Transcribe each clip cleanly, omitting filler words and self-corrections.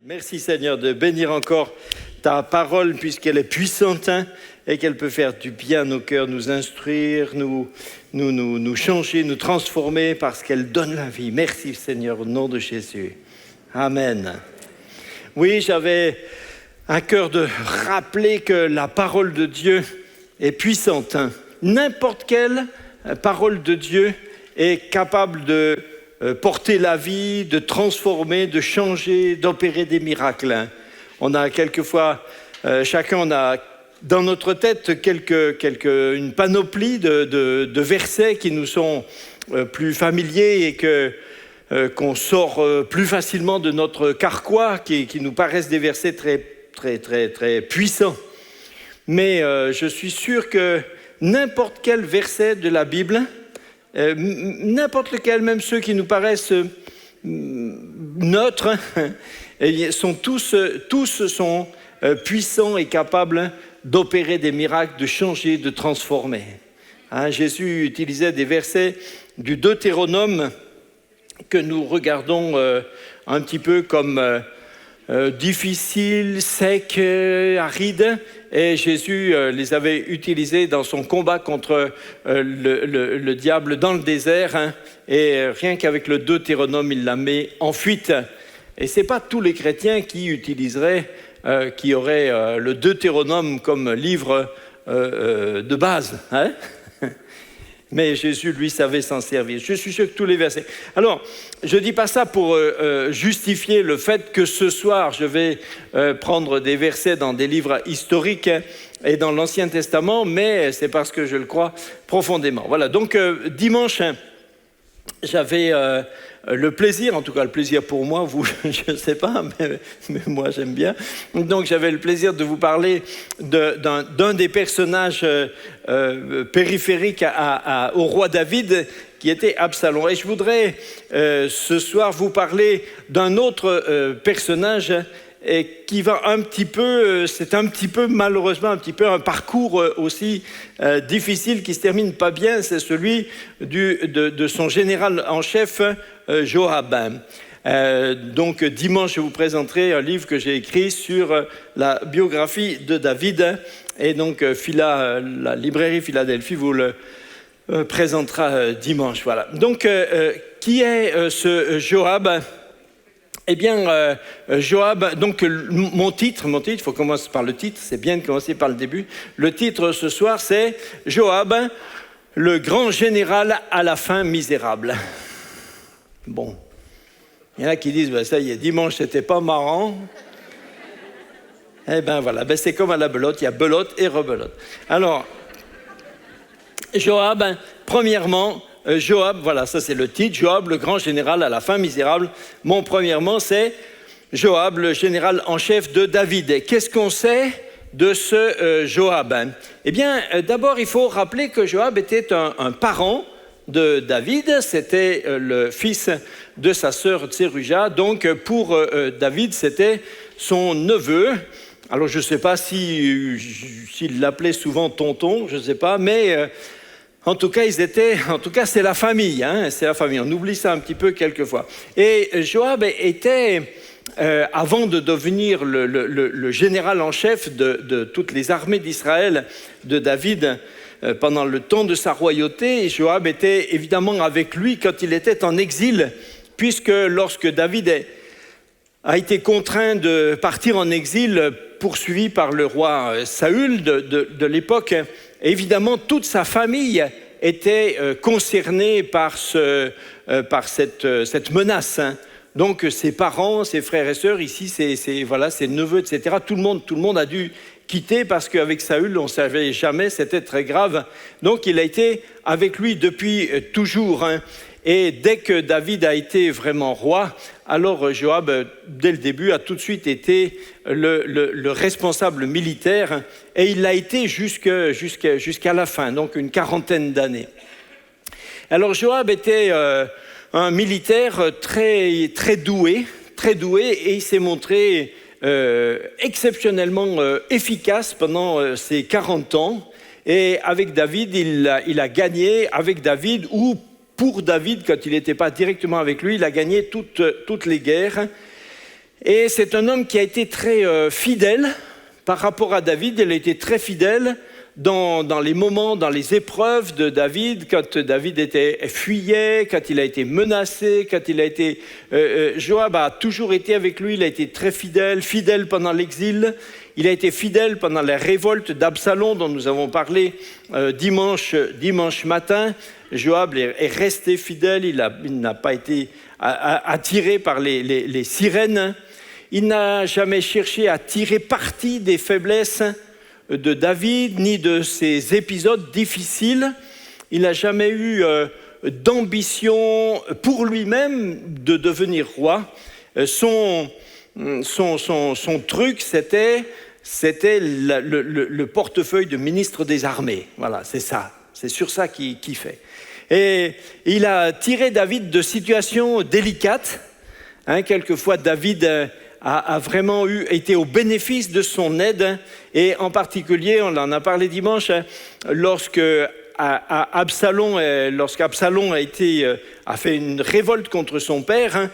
Merci Seigneur de bénir encore ta parole puisqu'elle est puissante et qu'elle peut faire du bien à nos cœurs, nous instruire, nous changer, nous transformer parce qu'elle donne la vie. Merci Seigneur au nom de Jésus. Amen. Oui, j'avais à cœur de rappeler que la parole de Dieu est puissante. N'importe quelle parole de Dieu est capable de porter la vie, de transformer, de changer, d'opérer des miracles. On a quelquefois, chacun on a dans notre tête une panoplie de versets qui nous sont plus familiers et qu'on sort plus facilement de notre carquois, qui nous paraissent des versets très puissants. Mais je suis sûr que n'importe quel verset de la Bible, n'importe lequel, même ceux qui nous paraissent neutres, tous sont puissants et capables d'opérer des miracles, de changer, de transformer. Jésus utilisait des versets du Deutéronome que nous regardons un petit peu comme difficiles, secs, arides. Et Jésus les avait utilisés dans son combat contre le diable dans le désert. Et rien qu'avec le Deutéronome, il la met en fuite. Et ce n'est pas tous les chrétiens qui utiliseraient, qui auraient le Deutéronome comme livre de base. Mais Jésus, lui, savait s'en servir. Je suis sûr que tous les versets... Alors, je ne dis pas ça pour justifier le fait que ce soir, je vais prendre des versets dans des livres historiques et dans l'Ancien Testament, mais c'est parce que je le crois profondément. Voilà, donc dimanche, j'avais le plaisir, en tout cas le plaisir pour moi, vous, je ne sais pas, mais moi j'aime bien. Donc j'avais le plaisir de vous parler d'un des personnages périphériques au roi David, qui était Absalom. Et je voudrais ce soir vous parler d'un autre personnage qui va un petit peu, c'est un petit peu malheureusement un petit peu un parcours aussi difficile qui se termine pas bien, c'est celui de son général en chef Joab. Donc dimanche je vous présenterai un livre que j'ai écrit sur la biographie de David et donc la librairie Philadelphie vous le présentera dimanche. Voilà. Donc qui est ce Joab? Eh bien, Joab, donc mon titre, il faut commencer par le titre, c'est bien de commencer par le début. Le titre ce soir, c'est Joab, le grand général à la fin misérable. Bon, il y en a qui disent, ça y est, dimanche, c'était pas marrant. Eh bien voilà, c'est comme à la belote, il y a belote et rebelote. Alors, Joab, premièrement, Joab, voilà, ça c'est le titre, Joab, le grand général à la fin misérable. Mon premièrement, c'est Joab, le général en chef de David. Et qu'est-ce qu'on sait de ce Joab? Eh bien, d'abord, il faut rappeler que Joab était un parent de David. C'était le fils de sa sœur Tseruja. Donc, pour David, c'était son neveu. Alors, je ne sais pas s'il l'appelait souvent tonton, je ne sais pas, mais... En tout cas, c'est la famille, c'est la famille. On oublie ça un petit peu quelquefois. Et Joab était, avant de devenir le général en chef de toutes les armées d'Israël, de David, pendant le temps de sa royauté, Joab était évidemment avec lui quand il était en exil, puisque lorsque David a été contraint de partir en exil, poursuivi par le roi Saül de l'époque, évidemment, toute sa famille était concernée par cette menace. Donc, ses parents, ses frères et sœurs, ici, ses neveux, etc., tout le monde a dû quitter parce qu'avec Saül, on ne savait jamais, c'était très grave. Donc, il a été avec lui depuis toujours. Et dès que David a été vraiment roi, alors Joab, dès le début, a tout de suite été le responsable militaire et il l'a été jusqu'à la fin, donc une quarantaine d'années. Alors Joab était un militaire très doué et il s'est montré exceptionnellement efficace pendant ses 40 ans. Et avec David, il a gagné avec David ou pour David, quand il n'était pas directement avec lui, il a gagné toutes les guerres. Et c'est un homme qui a été très fidèle par rapport à David. Il a été très fidèle dans les moments, dans les épreuves de David, quand David fuyait, quand il a été menacé, quand il a été... Joab a toujours été avec lui, il a été très fidèle pendant l'exil, il a été fidèle pendant la révolte d'Absalom dont nous avons parlé dimanche matin. Joab est resté fidèle, il n'a pas été attiré par les sirènes, il n'a jamais cherché à tirer parti des faiblesses de David, ni de ses épisodes difficiles. Il n'a jamais eu d'ambition pour lui-même de devenir roi. Son truc, c'était le portefeuille de ministre des armées. Voilà, c'est ça. C'est sur ça qu'il fait. Et il a tiré David de situations délicates. Quelquefois, David a vraiment été au bénéfice de son aide, et en particulier, on en a parlé dimanche, lorsqu'Absalom a fait une révolte contre son père,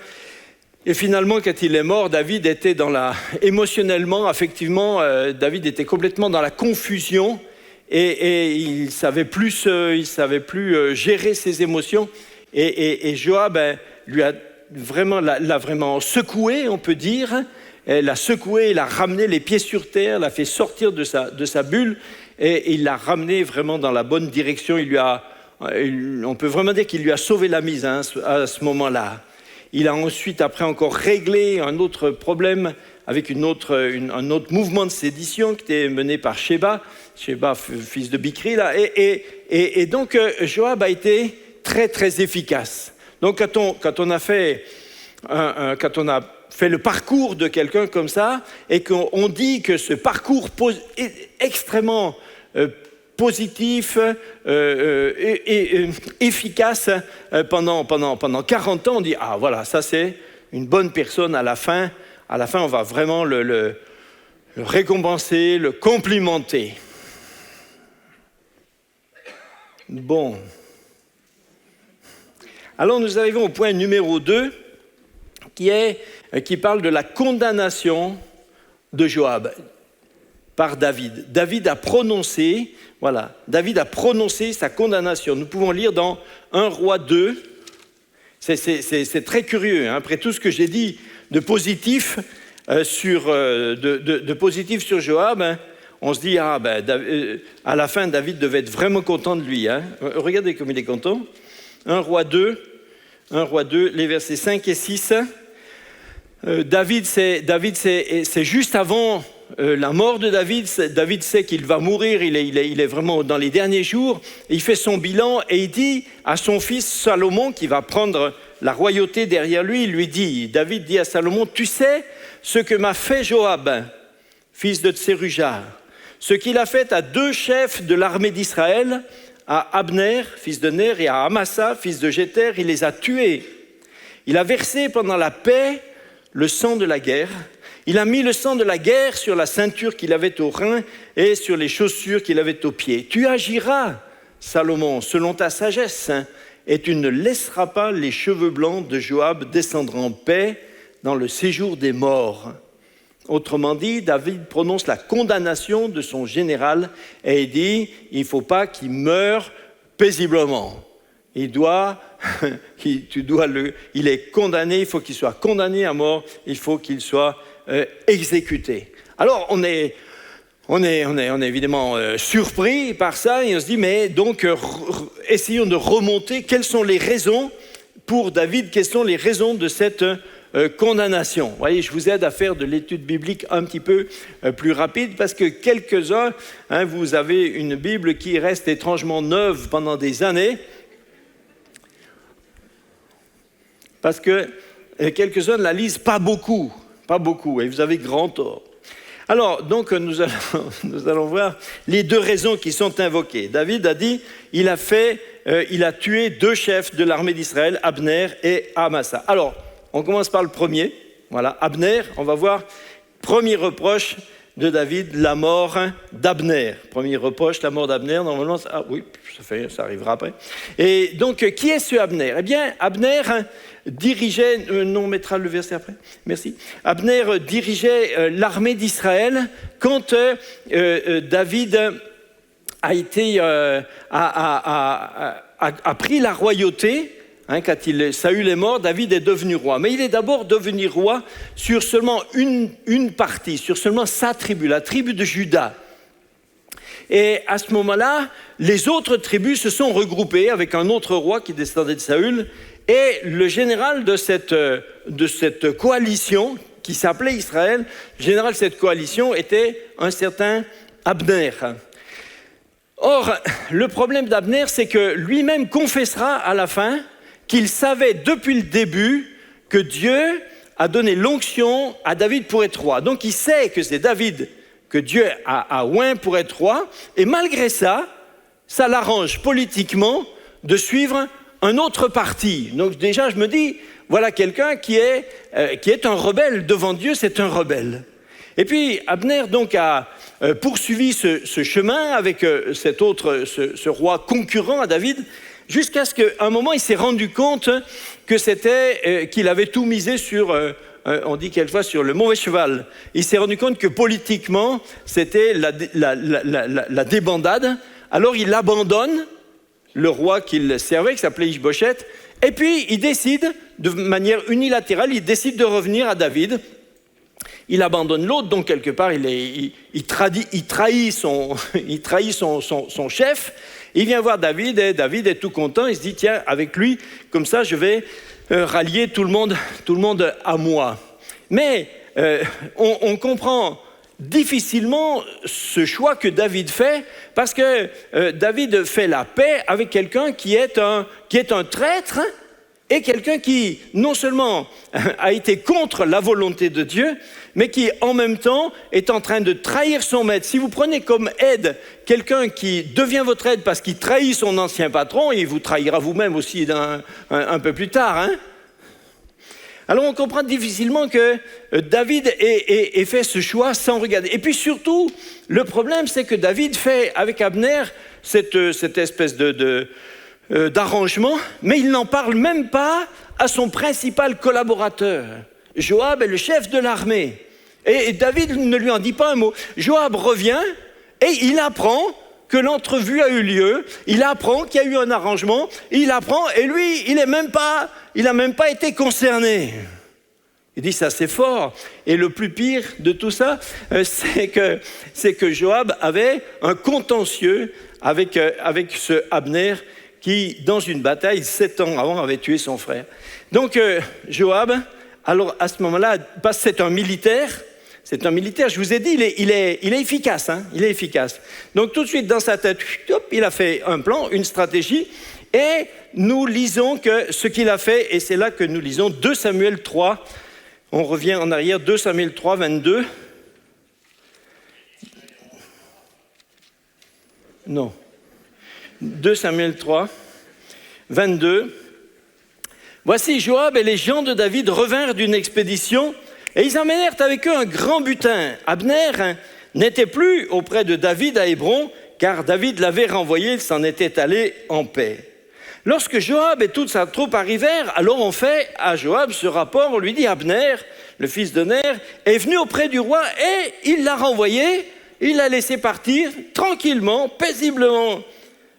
et finalement, quand il est mort, David était émotionnellement, affectivement, David était complètement dans la confusion, et il savait plus gérer ses émotions, et Joab l'a vraiment secoué, on peut dire. Elle l'a secoué, il a ramené les pieds sur terre, l'a fait sortir de sa bulle, et il l'a ramené vraiment dans la bonne direction. On peut vraiment dire qu'il lui a sauvé la mise à ce moment-là. Il a ensuite, après, encore réglé un autre problème avec un autre mouvement de sédition qui était mené par Sheba, fils de Bichri, là. Et donc, Joab a été très, très efficace. Donc, quand on a fait le parcours de quelqu'un comme ça, et qu'on dit que ce parcours est extrêmement positif et efficace pendant 40 ans, on dit « Ah, voilà, ça c'est une bonne personne à la fin, on va vraiment le récompenser, le complimenter. » Bon. Alors nous arrivons au point numéro 2, qui parle de la condamnation de Joab par David. David a prononcé sa condamnation. Nous pouvons lire dans 1 Roi 2. C'est très curieux, après tout ce que j'ai dit de positif sur Joab, on se dit, à la fin, David devait être vraiment content de lui. Regardez comme il est content. 1 Roi 2, les versets 5 et 6. David, c'est juste avant la mort de David. David sait qu'il va mourir, il est vraiment dans les derniers jours. Il fait son bilan et il dit à son fils Salomon, qui va prendre la royauté derrière lui, David dit à Salomon, « Tu sais ce que m'a fait Joab, fils de Tseruja, ce qu'il a fait à 2 chefs de l'armée d'Israël, à Abner, fils de Ner, et à Amasa, fils de Jéter, il les a tués. Il a versé pendant la paix le sang de la guerre. Il a mis le sang de la guerre sur la ceinture qu'il avait au rein et sur les chaussures qu'il avait aux pieds. Tu agiras, Salomon, selon ta sagesse, et tu ne laisseras pas les cheveux blancs de Joab descendre en paix dans le séjour des morts. » Autrement dit, David prononce la condamnation de son général et il dit « il ne faut pas qu'il meure paisiblement. Il est condamné, il faut qu'il soit condamné à mort, il faut qu'il soit exécuté. » Alors, on est évidemment surpris par ça et on se dit « mais donc, essayons de remonter. Quelles sont les raisons pour David? Quelles sont les raisons de cette condamnation. » Vous voyez, je vous aide à faire de l'étude biblique un petit peu plus rapide parce que quelques-uns, vous avez une Bible qui reste étrangement neuve pendant des années parce que quelques-uns ne la lisent pas beaucoup, et vous avez grand tort. Alors, donc, nous allons voir les 2 raisons qui sont invoquées. David a dit, il a tué 2 chefs de l'armée d'Israël, Abner et Amasa. Alors, on commence par le premier, voilà, Abner, on va voir, premier reproche, de David la mort d'Abner. Premier reproche, la mort d'Abner, normalement, oui, ça arrivera après. Et donc, qui est ce Abner? Eh bien, Abner dirigeait, on mettra le verset après, merci. Abner dirigeait l'armée d'Israël quand David a pris la royauté. Quand Saül est mort, David est devenu roi. Mais il est d'abord devenu roi sur seulement une partie, sur seulement sa tribu, la tribu de Juda. Et à ce moment-là, les autres tribus se sont regroupées avec un autre roi qui descendait de Saül. Et le général de cette coalition, qui s'appelait Israël, le général de cette coalition était un certain Abner. Or, le problème d'Abner, c'est que lui-même confessera à la fin qu'il savait depuis le début que Dieu a donné l'onction à David pour être roi. Donc il sait que c'est David que Dieu a oint pour être roi, et malgré ça, ça l'arrange politiquement de suivre un autre parti. Donc déjà, je me dis, voilà quelqu'un qui est un rebelle devant Dieu, c'est un rebelle. Et puis Abner donc a poursuivi ce chemin avec ce roi concurrent à David, jusqu'à ce qu'à un moment il s'est rendu compte que qu'il avait tout misé sur, on dit quelquefois, sur le mauvais cheval. Il s'est rendu compte que politiquement c'était la débandade. Alors il abandonne le roi qu'il servait, qui s'appelait Ish-Bosheth, et puis il décide, de manière unilatérale, il décide de revenir à David. Il abandonne l'autre, donc quelque part il trahit son chef. Il vient voir David, et David est tout content. Il se dit, tiens, avec lui, comme ça, je vais rallier tout le monde à moi. Mais on comprend difficilement ce choix que David fait, parce que David fait la paix avec quelqu'un qui est un traître, et quelqu'un qui, non seulement a été contre la volonté de Dieu, mais qui, en même temps, est en train de trahir son maître. Si vous prenez comme aide quelqu'un qui devient votre aide parce qu'il trahit son ancien patron, il vous trahira vous-même aussi un peu plus tard. Hein? Alors, on comprend difficilement que David ait fait ce choix sans regarder. Et puis surtout, le problème, c'est que David fait avec Abner cette espèce d'arrangement, mais il n'en parle même pas à son principal collaborateur. Joab est le chef de l'armée. Et David ne lui en dit pas un mot. Joab revient et il apprend que l'entrevue a eu lieu. Il apprend qu'il y a eu un arrangement. Il apprend, et lui, il n'a même pas été concerné. Il dit ça, c'est fort. Et le plus pire de tout ça, c'est que Joab avait un contentieux avec ce Abner qui, dans une bataille, 7 ans avant, avait tué son frère. Donc, Joab, alors à ce moment-là, parce que c'est un militaire, je vous ai dit, il est efficace, hein, il est efficace. Donc, tout de suite, dans sa tête, hop, il a fait un plan, une stratégie, et nous lisons que ce qu'il a fait, et c'est là que nous lisons 2 Samuel 3, on revient en arrière, 2 Samuel 3, 22. Non. 2 Samuel 3, 22. Voici Joab et les gens de David revinrent d'une expédition et ils emmenèrent avec eux un grand butin. Abner n'était plus auprès de David à Hébron, car David l'avait renvoyé, il s'en était allé en paix. Lorsque Joab et toute sa troupe arrivèrent, alors on fait à Joab ce rapport, on lui dit, Abner, le fils de Ner, est venu auprès du roi et il l'a renvoyé, il l'a laissé partir tranquillement, paisiblement.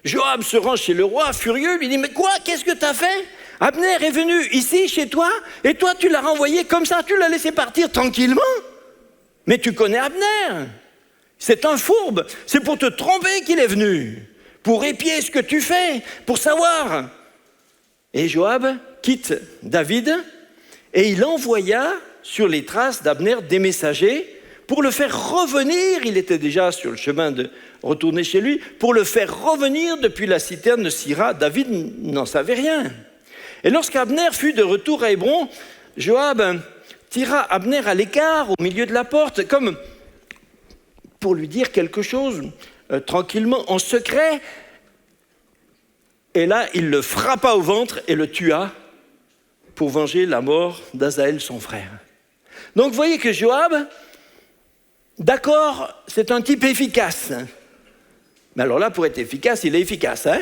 Joab se rend chez le roi, furieux, lui dit, mais quoi, qu'est-ce que tu as fait? Abner est venu ici, chez toi, et toi, tu l'as renvoyé comme ça, tu l'as laissé partir tranquillement. Mais tu connais Abner. C'est un fourbe. C'est pour te tromper qu'il est venu, pour épier ce que tu fais, pour savoir. Et Joab quitte David, et il envoya sur les traces d'Abner des messagers pour le faire revenir. Il était déjà sur le chemin de retourner chez lui, pour le faire revenir depuis la citerne de Sira. David n'en savait rien. Et lorsqu'Abner fut de retour à Hébron, Joab tira Abner à l'écart, au milieu de la porte, comme pour lui dire quelque chose, tranquillement, en secret. Et là, il le frappa au ventre et le tua pour venger la mort d'Asaël, son frère. Donc, vous voyez que Joab d'accord, c'est un type efficace. Mais alors là, pour être efficace, il est efficace. Hein?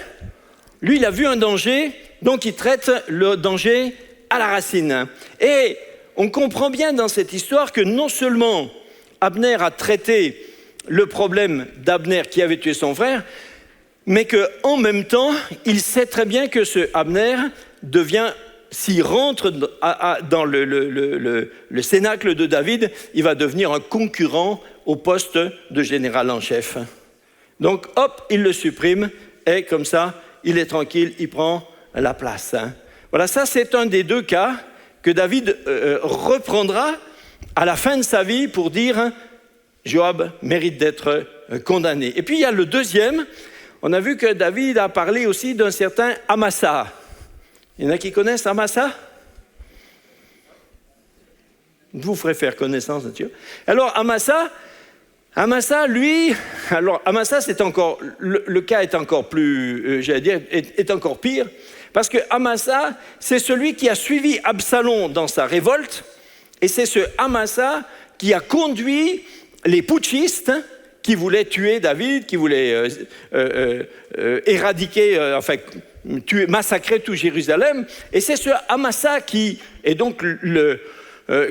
Lui, il a vu un danger, donc il traite le danger à la racine. Et on comprend bien dans cette histoire que non seulement Abner a traité le problème d'Abner qui avait tué son frère, mais qu'en même temps, il sait très bien que ce Abner devient, s'il rentre dans le cénacle de David, il va devenir un concurrent au poste de général en chef. Donc, hop, il le supprime, et comme ça, il est tranquille, il prend la place. Voilà, ça c'est un des deux cas que David reprendra à la fin de sa vie pour dire « Joab mérite d'être condamné ». Et puis il y a le deuxième, on a vu que David a parlé aussi d'un certain Amasa. Il y en a qui connaissent Amasa? Vous ferez faire connaissance, Dieu. Alors Amasa, lui, c'est encore, le cas est encore plus, est encore pire, parce que Amasa, c'est celui qui a suivi Absalom dans sa révolte, et c'est ce Amasa qui a conduit les putschistes qui voulaient tuer David, qui voulaient éradiquer, massacrer tout Jérusalem, et c'est ce Amasa qui est donc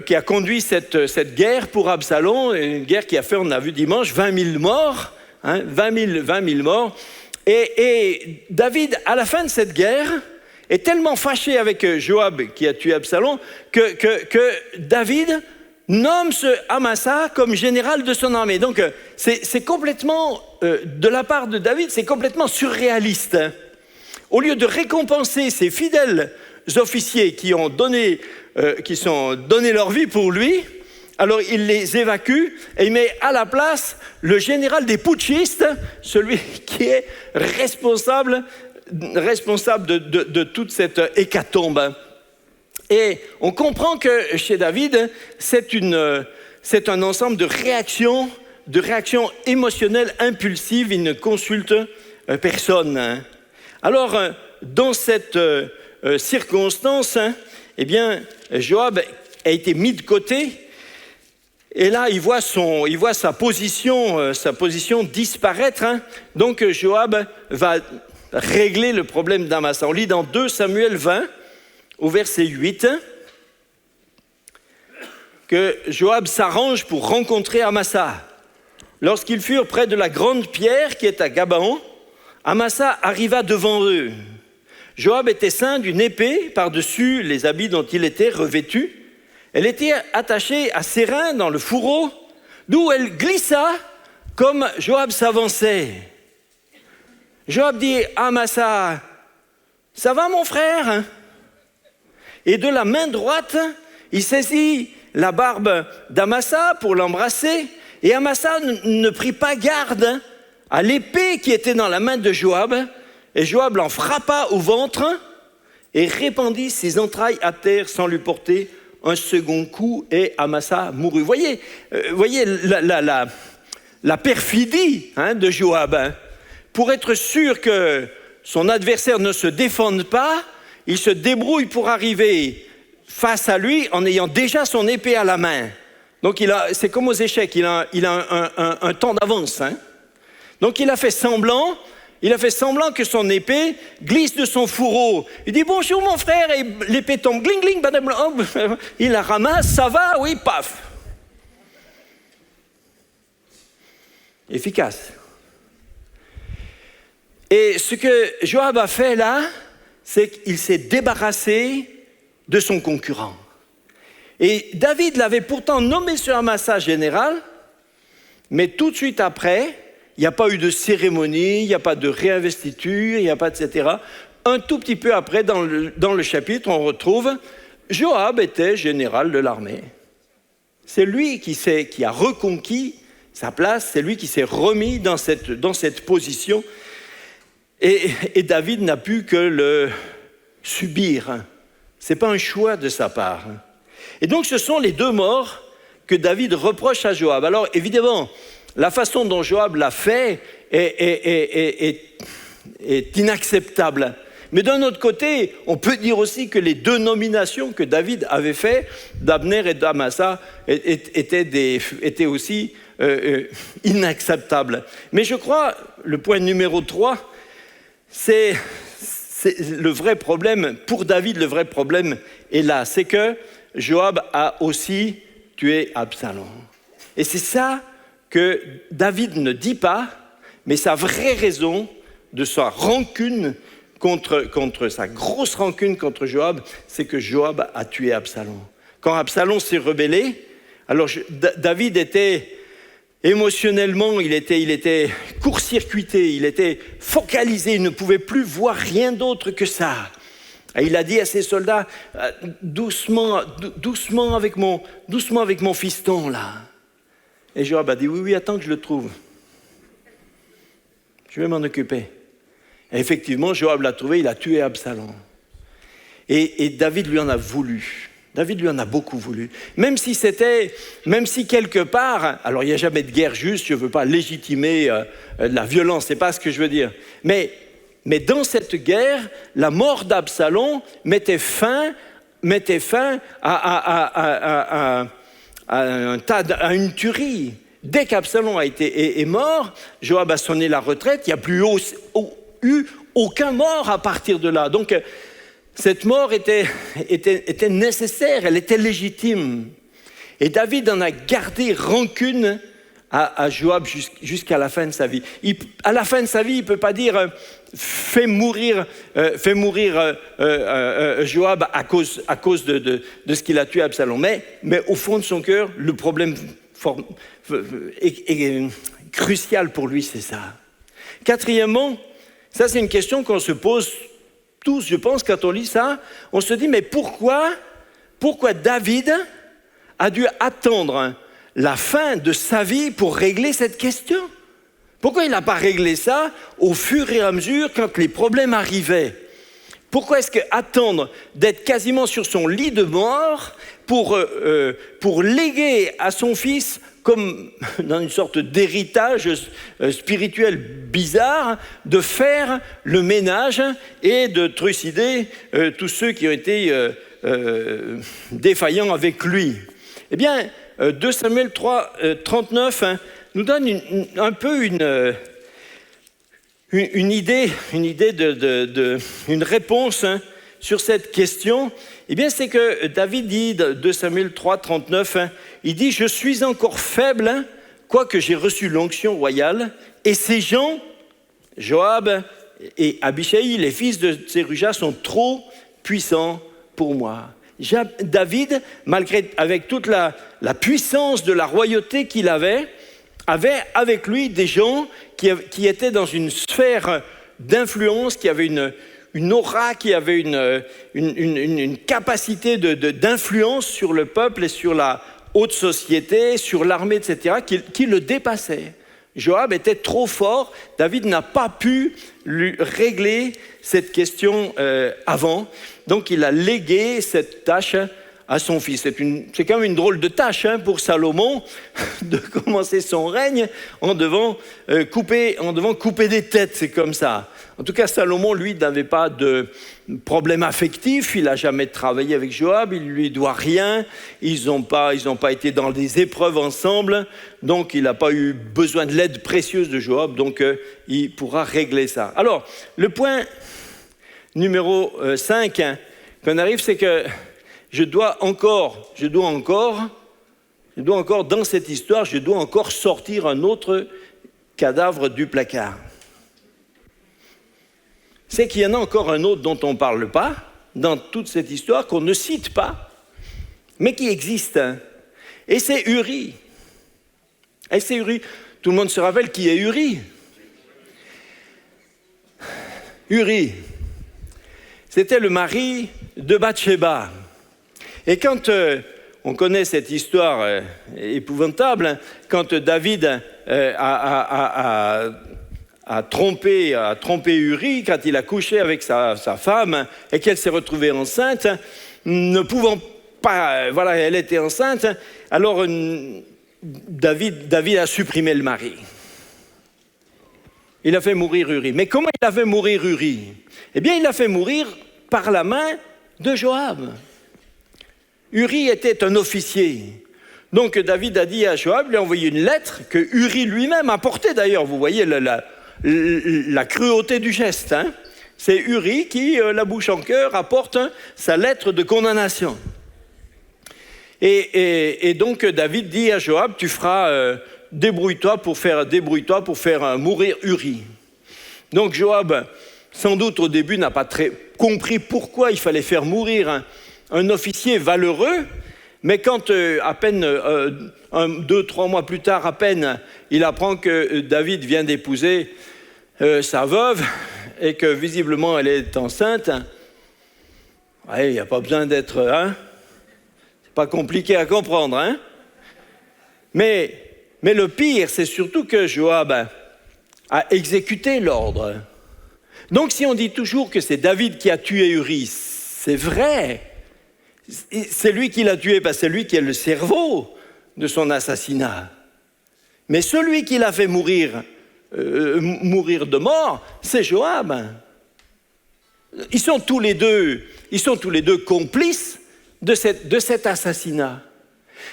qui a conduit cette guerre pour Absalom, une guerre qui a fait, on a vu dimanche, 20 000 morts, 20 000 morts. Et David, à la fin de cette guerre, est tellement fâché avec Joab qui a tué Absalom que David nomme ce Amasa comme général de son armée. Donc c'est complètement, de la part de David, c'est complètement surréaliste. Au lieu de récompenser ses fidèles officiers qui sont donné leur vie pour lui, alors il les évacue et il met à la place le général des putschistes, celui qui est responsable de toute cette hécatombe. Et on comprend que chez David, c'est un ensemble de réactions émotionnelles impulsives, il ne consulte personne. Alors, dans cette circonstance, eh bien, Joab a été mis de côté, et là, il voit sa position disparaître. Donc, Joab va régler le problème d'Amasa. On lit dans 2 Samuel 20, au verset 8, que Joab s'arrange pour rencontrer Amasa. Lorsqu'ils furent près de la grande pierre qui est à Gabaon, Amasa arriva devant eux. Joab était ceint d'une épée par-dessus les habits dont il était revêtu. Elle était attachée à ses reins dans le fourreau, d'où elle glissa comme Joab s'avançait. Joab dit à Amasa, « Ça va mon frère ?» Et de la main droite, il saisit la barbe d'Amasa pour l'embrasser, et Amasa ne prit pas garde à l'épée qui était dans la main de Joab, et Joab l'en frappa au ventre et répandit ses entrailles à terre sans lui porter un second coup, et Amasa mourut. Voyez la perfidie de Joab. Pour être sûr que son adversaire ne se défende pas, il se débrouille pour arriver face à lui en ayant déjà son épée à la main. Donc c'est comme aux échecs, il a un temps d'avance. Donc il a fait semblant que son épée glisse de son fourreau. Il dit « Bonjour mon frère » et l'épée tombe, gling, gling, badam, il la ramasse, ça va, oui, paf. Efficace. Et ce que Joab a fait là, c'est qu'il s'est débarrassé de son concurrent. Et David l'avait pourtant nommé sur Amasa général, mais tout de suite après, il n'y a pas eu de cérémonie, il n'y a pas de réinvestiture, il n'y a pas etc. Un tout petit peu après, dans le chapitre, on retrouve Joab était général de l'armée. C'est lui qui a reconquis sa place, c'est lui qui s'est remis dans cette position. Et David n'a pu que le subir. Ce n'est pas un choix de sa part. Et donc ce sont les 2 morts que David reproche à Joab. Alors évidemment, la façon dont Joab l'a fait est inacceptable. Mais d'un autre côté, on peut dire aussi que les deux nominations que David avait faites, d'Abner et d'Amasa, étaient aussi inacceptables. Mais je crois, le point numéro 3, c'est le vrai problème, pour David, le vrai problème est là, c'est que Joab a aussi tué Absalom. Et c'est ça que David ne dit pas, mais sa vraie raison de sa rancune contre sa grosse rancune contre Joab, c'est que Joab a tué Absalom. Quand Absalom s'est rebellé, alors David était émotionnellement, il était court-circuité, il était focalisé, il ne pouvait plus voir rien d'autre que ça. Et il a dit à ses soldats, doucement avec mon fiston là. Et Joab a dit, oui, attends que je le trouve. Je vais m'en occuper. Et effectivement, Joab l'a trouvé, il a tué Absalom. Et David lui en a voulu. David lui en a beaucoup voulu. Même si quelque part, alors il n'y a jamais de guerre juste, je ne veux pas légitimer la violence, ce n'est pas ce que je veux dire. Mais dans cette guerre, la mort d'Absalom mettait fin à une tuerie. Dès qu'Absalom est mort, Joab a sonné la retraite, il n'y a plus eu aucun mort à partir de là. Donc, cette mort était nécessaire, elle était légitime. Et David en a gardé rancune à Joab jusqu'à la fin de sa vie. À la fin de sa vie, il ne peut pas dire fais mourir Joab à cause de ce qu'il a tué Absalom. Mais au fond de son cœur, le problème est crucial pour lui, c'est ça. Quatrièmement, ça c'est une question qu'on se pose tous, je pense, quand on lit ça, on se dit, mais pourquoi David a dû attendre la fin de sa vie pour régler cette question? Pourquoi il n'a pas réglé ça au fur et à mesure quand les problèmes arrivaient? Pourquoi est-ce qu'attendre d'être quasiment sur son lit de mort pour léguer à son fils, comme dans une sorte d'héritage spirituel bizarre, de faire le ménage et de trucider tous ceux qui ont été défaillants avec lui? Eh bien, 2 Samuel 3, 39 nous donne un peu une idée une réponse sur cette question. Eh bien, c'est que David dit, 2 Samuel 3, 39, il dit « Je suis encore faible, quoique j'ai reçu l'onction royale, et ces gens, Joab et Abishai, les fils de Tseruja, sont trop puissants pour moi. » David, avec toute la puissance de la royauté qu'il avait avec lui des gens qui étaient dans une sphère d'influence, qui avaient une aura, qui avaient une capacité d'influence sur le peuple et sur la haute société, sur l'armée, etc., qui le dépassait. Joab était trop fort, David n'a pas pu lui régler cette question avant, donc il a légué cette tâche à son fils. C'est quand même une drôle de tâche pour Salomon de commencer son règne en devant couper des têtes, c'est comme ça. En tout cas, Salomon, lui, n'avait pas de problème affectif, il n'a jamais travaillé avec Joab, il ne lui doit rien, ils n'ont pas été dans des épreuves ensemble, donc il n'a pas eu besoin de l'aide précieuse de Joab, donc il pourra régler ça. Alors, le point numéro 5 qu'on arrive, c'est que je dois encore, dans cette histoire, je dois encore sortir un autre cadavre du placard. C'est qu'il y en a encore un autre dont on ne parle pas, dans toute cette histoire, qu'on ne cite pas, mais qui existe. Et c'est Uri. Tout le monde se rappelle qui est Uri. Uri, c'était le mari de Bathsheba. Et quand on connaît cette histoire épouvantable, quand David a trompé Uri, quand il a couché avec sa femme et qu'elle s'est retrouvée enceinte, ne pouvant pas, elle était enceinte, alors David a supprimé le mari. Il a fait mourir Uri. Mais comment il a fait mourir Uri? Eh bien, il l'a fait mourir par la main de Joab. Uri était un officier. Donc David a dit à Joab, lui a envoyé une lettre que Uri lui-même a portée d'ailleurs. Vous voyez la cruauté du geste. Hein? C'est Uri qui, la bouche en cœur, apporte sa lettre de condamnation. Et donc David dit à Joab, tu feras, débrouille-toi pour faire mourir Uri. Donc Joab, sans doute au début, n'a pas très compris pourquoi il fallait faire mourir un officier valeureux, mais quand à peine 2-3 mois plus tard, à peine, il apprend que David vient d'épouser sa veuve et que visiblement elle est enceinte, il n'y a pas besoin d'être... c'est pas compliqué à comprendre. Hein? Mais le pire, c'est surtout que Joab a exécuté l'ordre. Donc si on dit toujours que c'est David qui a tué Uri, c'est vrai. C'est lui qui l'a tué parce que c'est lui qui est le cerveau de son assassinat. Mais celui qui l'a fait mourir de mort, c'est Joab. Ils sont tous les deux complices de cet assassinat.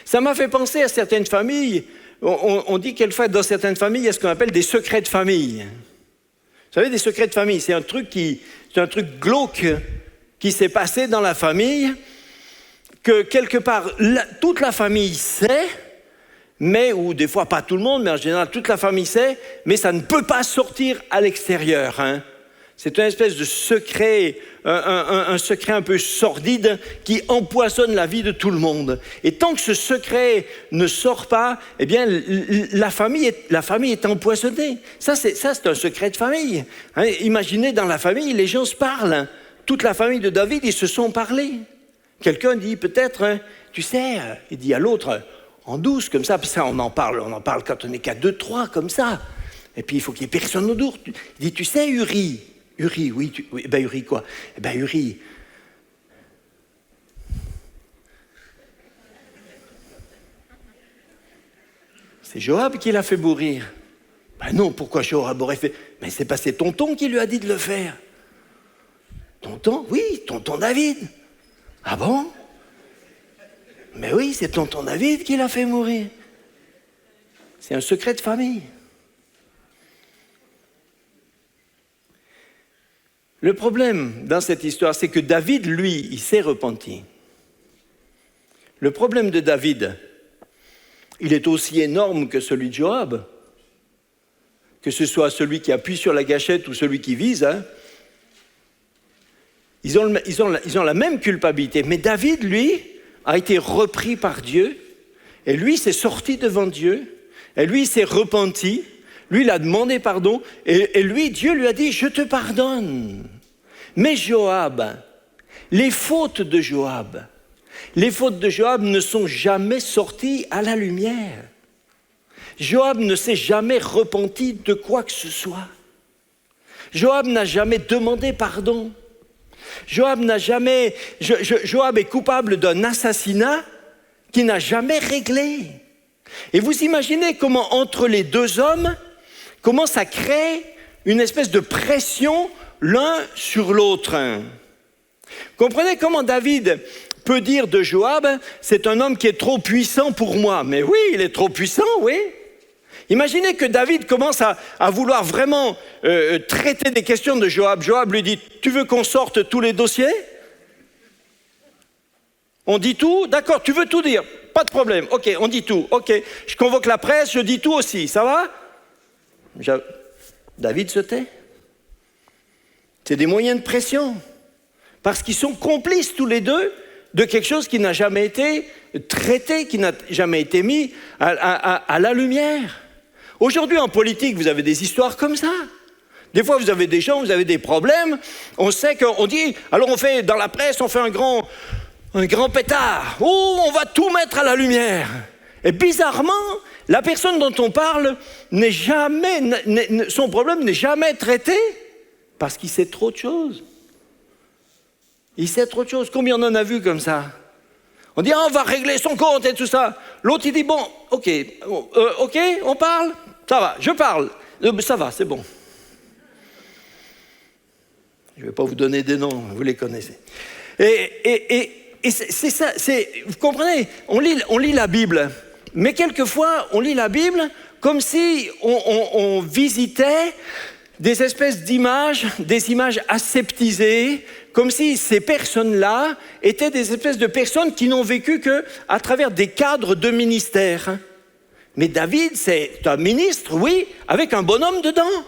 Ça m'a fait penser à certaines familles. On dit quelquefois dans certaines familles, il y a ce qu'on appelle des secrets de famille. Vous savez, des secrets de famille, c'est un truc glauque qui s'est passé dans la famille, que quelque part, toute la famille sait, ou des fois pas tout le monde, mais en général toute la famille sait, mais ça ne peut pas sortir à l'extérieur. Hein. C'est une espèce de secret, un secret un peu sordide qui empoisonne la vie de tout le monde. Et tant que ce secret ne sort pas, eh bien la famille est empoisonnée. Ça c'est un secret de famille. Hein, imaginez dans la famille, les gens se parlent. Toute la famille de David, ils se sont parlés. Quelqu'un dit peut-être, tu sais, il dit à l'autre, en douce comme ça, puis ça on en parle quand on est qu'à 2-3 comme ça. Et puis il faut qu'il n'y ait personne autour. Il dit, tu sais, Uri, oui, ben Uri quoi? Eh ben Uri, c'est Joab qui l'a fait mourir. Ben non, pourquoi Joab aurait fait? Mais c'est pas ses tonton qui lui a dit de le faire. Tonton? Oui, tonton David. Ah bon? Mais oui, c'est tonton David qui l'a fait mourir. C'est un secret de famille. Le problème dans cette histoire, c'est que David, lui, il s'est repenti. Le problème de David, il est aussi énorme que celui de Joab. Que ce soit celui qui appuie sur la gâchette ou celui qui vise, hein. Ils ont la même culpabilité. Mais David, lui, a été repris par Dieu. Et lui, s'est sorti devant Dieu. Et lui, il s'est repenti. Lui, il a demandé pardon. Et lui, Dieu lui a dit, je te pardonne. Mais Joab, les fautes de Joab ne sont jamais sorties à la lumière. Joab ne s'est jamais repenti de quoi que ce soit. Joab n'a jamais demandé pardon. Joab est coupable d'un assassinat qu'il n'a jamais réglé. Et vous imaginez comment entre les deux hommes, comment ça crée une espèce de pression l'un sur l'autre. Comprenez comment David peut dire de Joab, c'est un homme qui est trop puissant pour moi. Mais oui, il est trop puissant, oui. Imaginez que David commence à vouloir vraiment traiter des questions de Joab. Joab lui dit, tu veux qu'on sorte tous les dossiers? On dit tout? D'accord, tu veux tout dire? Pas de problème, ok, on dit tout, ok. Je convoque la presse, je dis tout aussi, ça va? David se tait. C'est des moyens de pression. Parce qu'ils sont complices tous les deux de quelque chose qui n'a jamais été traité, qui n'a jamais été mis à la lumière. Aujourd'hui, en politique, vous avez des histoires comme ça. Des fois, vous avez des gens, vous avez des problèmes. On sait qu'on dit, alors on fait, dans la presse, on fait un grand pétard. Oh, on va tout mettre à la lumière. Et bizarrement, la personne dont on parle son problème n'est jamais traité parce qu'il sait trop de choses. Il sait trop de choses. Combien on en a vu comme ça? On dit, on va régler son compte et tout ça. L'autre, il dit, bon, ok, on parle? Ça va, je parle. Ça va, c'est bon. Je ne vais pas vous donner des noms, vous les connaissez. Et c'est ça, vous comprenez, on lit la Bible, mais quelquefois on lit la Bible comme si on visitait des espèces d'images, des images aseptisées, comme si ces personnes-là étaient des espèces de personnes qui n'ont vécu qu'à travers des cadres de ministère. Mais David, c'est un ministre, oui, avec un bonhomme dedans,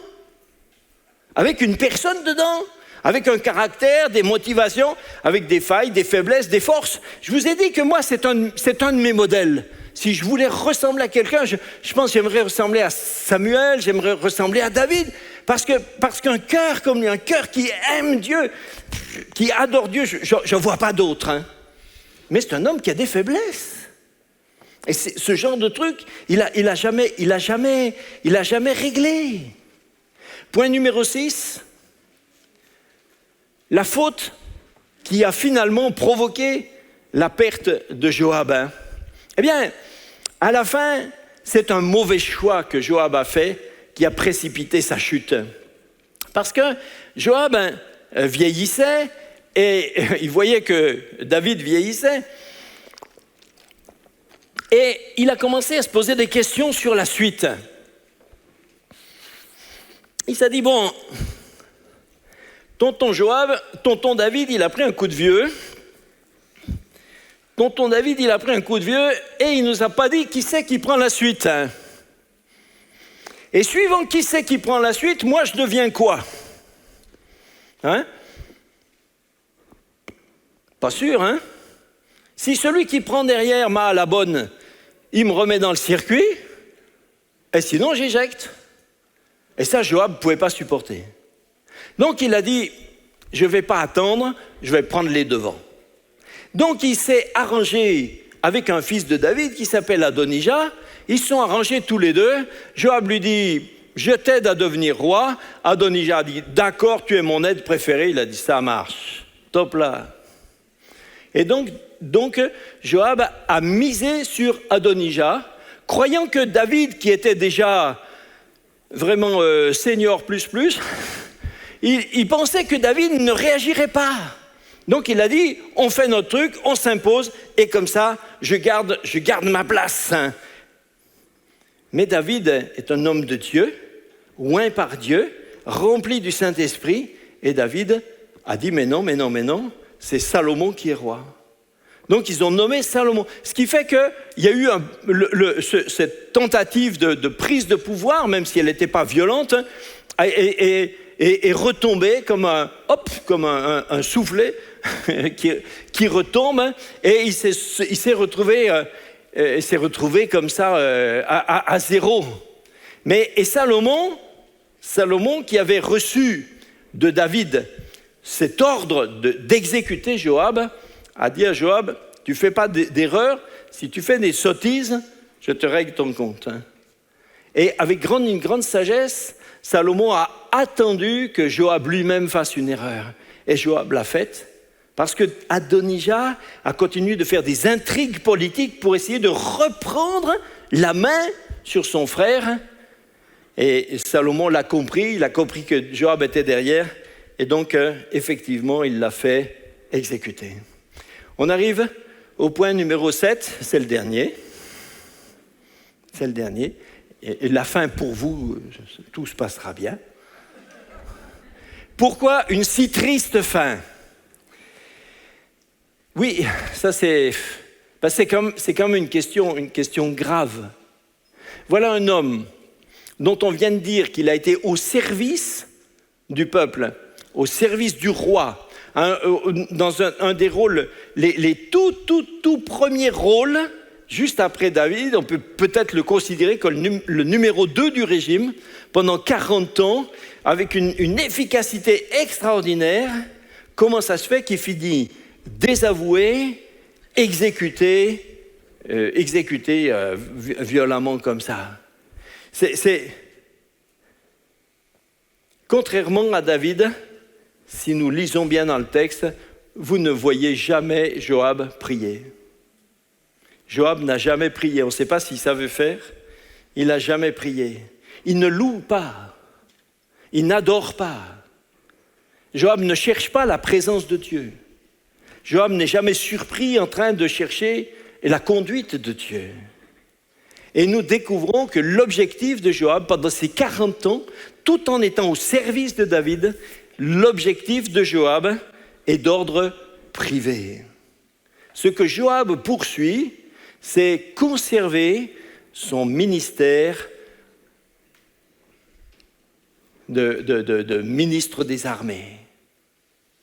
avec une personne dedans, avec un caractère, des motivations, avec des failles, des faiblesses, des forces. Je vous ai dit que moi, c'est un de mes modèles. Si je voulais ressembler à quelqu'un, je pense que j'aimerais ressembler à Samuel, j'aimerais ressembler à David, parce qu'un cœur comme lui, un cœur qui aime Dieu, qui adore Dieu, je ne vois pas d'autre. Hein. Mais c'est un homme qui a des faiblesses. Et ce genre de truc, il a jamais réglé. Point numéro 6, la faute qui a finalement provoqué la perte de Joab. Hein. Eh bien, à la fin, c'est un mauvais choix que Joab a fait qui a précipité sa chute. Parce que Joab vieillissait et il voyait que David vieillissait. Et il a commencé à se poser des questions sur la suite. Il s'est dit, bon, tonton David, il a pris un coup de vieux. Tonton David, il a pris un coup de vieux et il ne nous a pas dit qui c'est qui prend la suite. Hein. Et suivant qui c'est qui prend la suite, moi je deviens quoi? Hein? Pas sûr, hein? Si celui qui prend derrière m'a à la bonne, il me remet dans le circuit, et sinon j'éjecte. Et ça, Joab ne pouvait pas supporter. Donc il a dit, je ne vais pas attendre, je vais prendre les devants. Donc il s'est arrangé avec un fils de David qui s'appelle Adonijah. Ils se sont arrangés tous les deux. Joab lui dit, je t'aide à devenir roi. Adonijah a dit, d'accord, tu es mon aide préférée. Il a dit, ça marche. Top là. Et donc Joab a misé sur Adonijah, croyant que David, qui était déjà vraiment senior plus, il pensait que David ne réagirait pas. Donc il a dit, on fait notre truc, on s'impose, et comme ça, je garde ma place. Mais David est un homme de Dieu, oint par Dieu, rempli du Saint-Esprit, et David a dit, mais non, c'est Salomon qui est roi. Donc ils ont nommé Salomon. Ce qui fait qu'il y a eu cette tentative de prise de pouvoir, même si elle n'était pas violente, est retombée comme un soufflet qui retombe, et il s'est retrouvé comme ça à zéro. Et Salomon qui avait reçu de David cet ordre d'exécuter Joab, a dit à Joab, tu ne fais pas d'erreur, si tu fais des sottises, je te règle ton compte. Et avec une grande sagesse, Salomon a attendu que Joab lui-même fasse une erreur. Et Joab l'a faite, parce que Adonijah a continué de faire des intrigues politiques pour essayer de reprendre la main sur son frère. Et Salomon l'a compris, il a compris que Joab était derrière, et donc effectivement, il l'a fait exécuter. On arrive au point numéro 7, c'est le dernier. C'est le dernier. Et la fin pour vous, tout se passera bien. Pourquoi une si triste fin? Oui, ça c'est comme une question grave. Voilà un homme dont on vient de dire qu'il a été au service du peuple, au service du roi, dans un des rôles, les tout premiers rôles, juste après David, on peut peut-être le considérer comme le numéro 2 du régime, pendant 40 ans, avec une efficacité extraordinaire. Comment ça se fait qu'il finit désavoué, exécuté violemment comme ça? Contrairement à David, si nous lisons bien dans le texte, vous ne voyez jamais Joab prier. Joab n'a jamais prié. On ne sait pas s'il savait faire. Il n'a jamais prié. Il ne loue pas. Il n'adore pas. Joab ne cherche pas la présence de Dieu. Joab n'est jamais surpris en train de chercher la conduite de Dieu. Et nous découvrons que l'objectif de Joab, pendant ces 40 ans, tout en étant au service de David, l'objectif de Joab est d'ordre privé. Ce que Joab poursuit, c'est conserver son ministère de ministre des armées.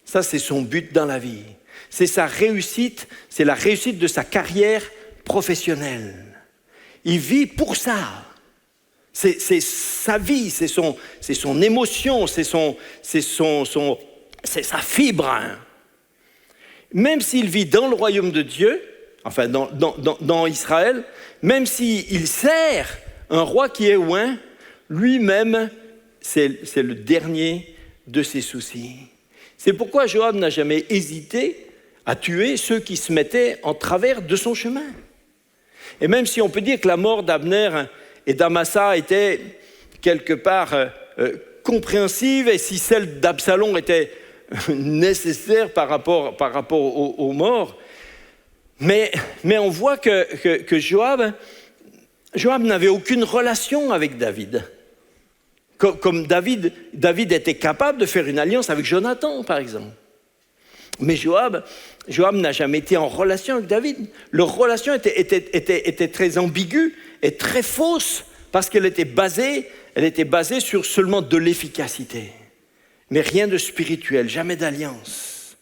Ça, c'est son but dans la vie. C'est sa réussite, c'est la réussite de sa carrière professionnelle. Il vit pour ça. C'est sa vie, c'est son émotion, c'est sa fibre. Même s'il vit dans le royaume de Dieu, enfin dans Israël, même s'il sert un roi qui est loin, lui-même, c'est le dernier de ses soucis. C'est pourquoi Joab n'a jamais hésité à tuer ceux qui se mettaient en travers de son chemin. Et même si on peut dire que la mort d'Abner et d'Amasa était quelque part compréhensive, et si celle d'Absalom était nécessaire par rapport aux morts, mais on voit que Joab n'avait aucune relation avec David. Comme David était capable de faire une alliance avec Jonathan, par exemple. Mais Joab n'a jamais été en relation avec David. Leur relation était très ambiguë et très fausse parce qu'elle était basée sur seulement de l'efficacité. Mais rien de spirituel, jamais d'alliance.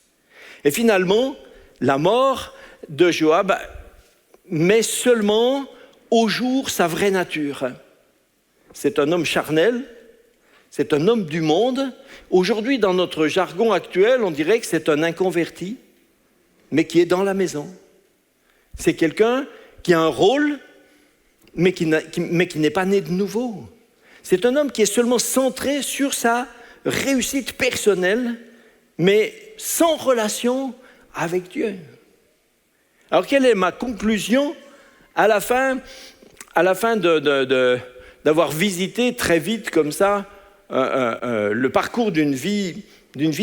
Et finalement, la mort de Joab met seulement au jour sa vraie nature. C'est un homme charnel, c'est un homme du monde. Aujourd'hui, dans notre jargon actuel, on dirait que c'est un inconverti, mais qui est dans la maison. C'est quelqu'un qui a un rôle, mais qui n'est pas né de nouveau. C'est un homme qui est seulement centré sur sa réussite personnelle, mais sans relation avec Dieu. Alors, quelle est ma conclusion à la fin d'avoir visité très vite comme ça le parcours d'une vie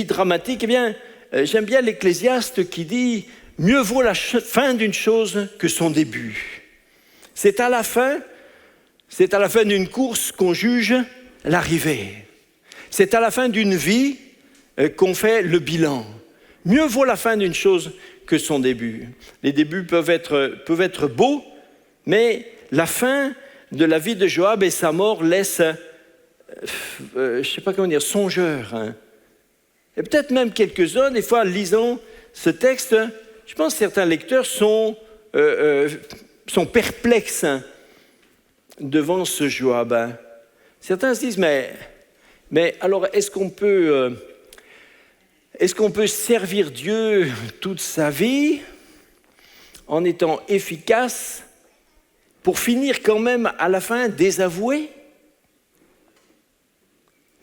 dramatique? Eh bien, j'aime bien l'Ecclésiaste qui dit « Mieux vaut la fin d'une chose que son début ». C'est à la fin d'une course qu'on juge l'arrivée. C'est à la fin d'une vie qu'on fait le bilan. Mieux vaut la fin d'une chose que son début. Les débuts peuvent être beaux, mais la fin de la vie de Joab et sa mort laissent, je ne sais pas comment dire, songeur. Et peut-être même quelques-uns, des fois, lisant ce texte, je pense que certains lecteurs sont perplexes devant ce Joab. Certains se disent, mais alors est-ce qu'on peut servir Dieu toute sa vie en étant efficace pour finir quand même à la fin désavoué?